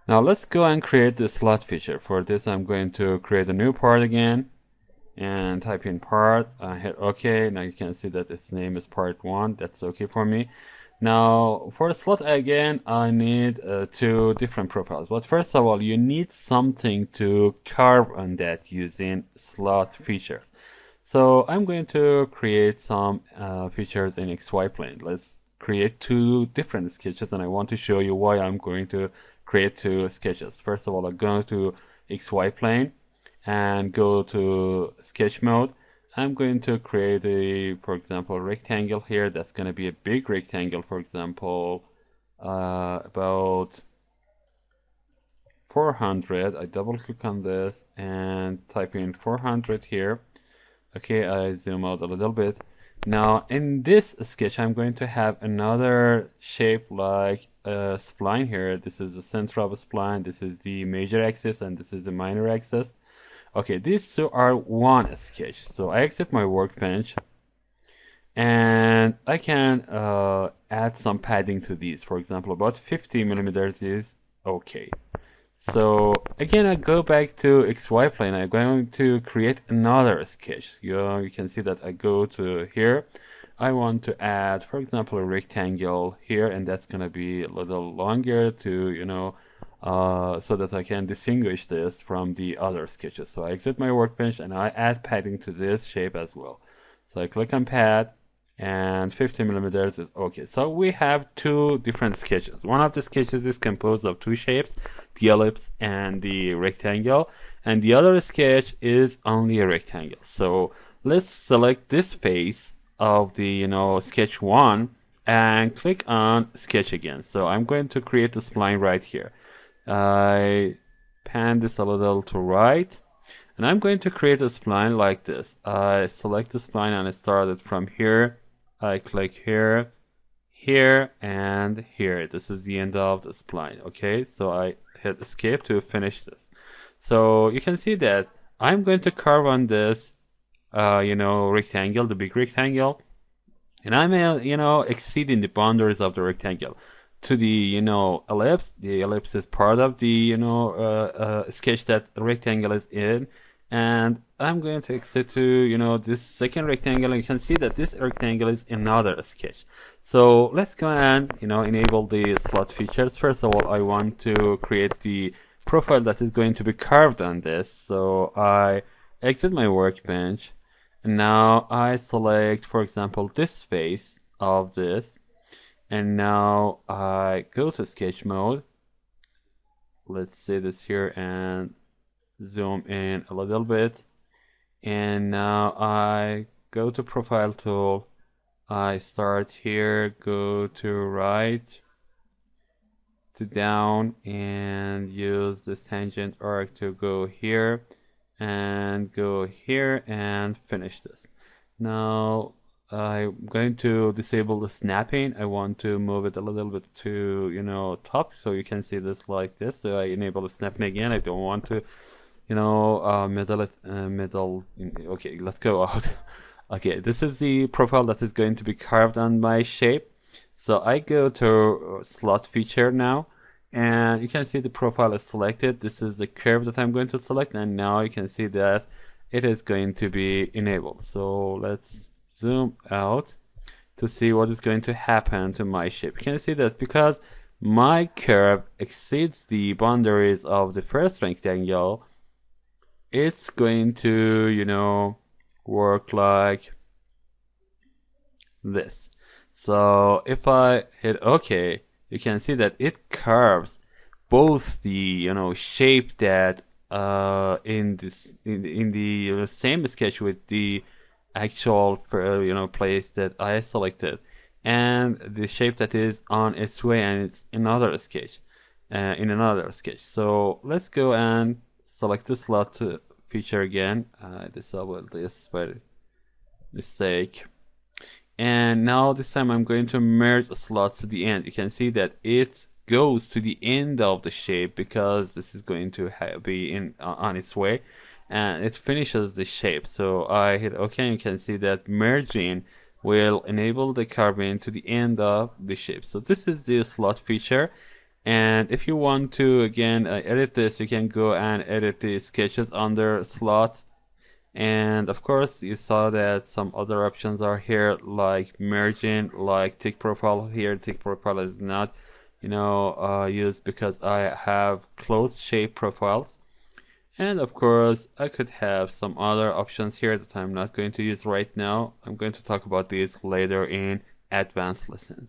Now let's go and create the slot feature. For this, I'm going to create a new part again and type in part. Hit OK. Now you can see that its name is part 1. That's OK for me. Now for slot again, I need two different profiles. But first of all, you need something to carve on that using slot features. So I'm going to create some features in XY plane. Let's create two different sketches, and I want to show you why I'm going to create two sketches. First of all, I'm going to XY plane and go to sketch mode. I'm going to create a, for example, rectangle here. That's going to be a big rectangle, for example, about 400. I double click on this and type in 400 here. Okay, I zoom out a little bit. Now in this sketch, I'm going to have another shape like a spline here. This is the center of a spline. This is the major axis, and this is the minor axis. Okay, these two are one sketch. So I exit my workbench, and I can add some padding to these. For example, about 50 millimeters is okay. So again, I go back to XY plane. I'm going to create another sketch. You can see that I go to here. I want to add, for example, a rectangle here, and that's going to be a little longer to, so that I can distinguish this from the other sketches. So I exit my workbench and I add padding to this shape as well. So I click on pad, and 50 millimeters is okay. So we have two different sketches. One of the sketches is composed of two shapes, the ellipse and the rectangle, and the other sketch is only a rectangle. So let's select this face of the sketch 1 and click on sketch again. So I'm going to create a spline right here. I pan this a little to right, and I'm going to create a spline like this. I select the spline and I start it from here. I click here, here, and here. This is the end of the spline. Okay, so I hit escape to finish this. So you can see that I'm going to carve on this, rectangle, the big rectangle, and I'm, exceeding the boundaries of the rectangle to the, ellipse. The ellipse is part of the, sketch that the rectangle is in, and I'm going to exit to, this second rectangle, and you can see that this rectangle is another sketch. So let's go and, enable the slot features. First of all, I want to create the profile that is going to be carved on this. So I exit my workbench, and now I select, for example, this face of this, and now I go to sketch mode. Let's see this here and zoom in a little bit, and now I go to profile tool. I start here, go to right to down, and use this tangent arc to go here and go here and finish this. Now I'm going to disable the snapping. I want to move it a little bit to top, so you can see this like this. So I enable the snapping again. I don't want to middle. Okay, let's go out. Okay, this is the profile that is going to be carved on my shape. So I go to slot feature now, and you can see the profile is selected. This is the curve that I'm going to select, and now you can see that it is going to be enabled. So let's zoom out to see what is going to happen to my shape. You can see that because my curve exceeds the boundaries of the first rectangle, it's going to, work like this. So if I hit OK, you can see that it curves both the shape that in the same sketch with the actual place that I selected, and the shape that is on its way and it's another sketch in another sketch. So let's go and select the slot feature again. I disabled this by mistake, and now this time I'm going to merge the slots to the end. You can see that it goes to the end of the shape because this is going to be on its way, and it finishes the shape. So I hit OK, and you can see that merging will enable the carving to the end of the shape. So this is the slot feature, And if you want to again edit this, you can go and edit the sketches under slot. And of course, you saw that some other options are here, like merging, like tick profile. Here, tick profile is not, used because I have closed shape profiles. And of course, I could have some other options here that I'm not going to use right now. I'm going to talk about these later in advanced lessons.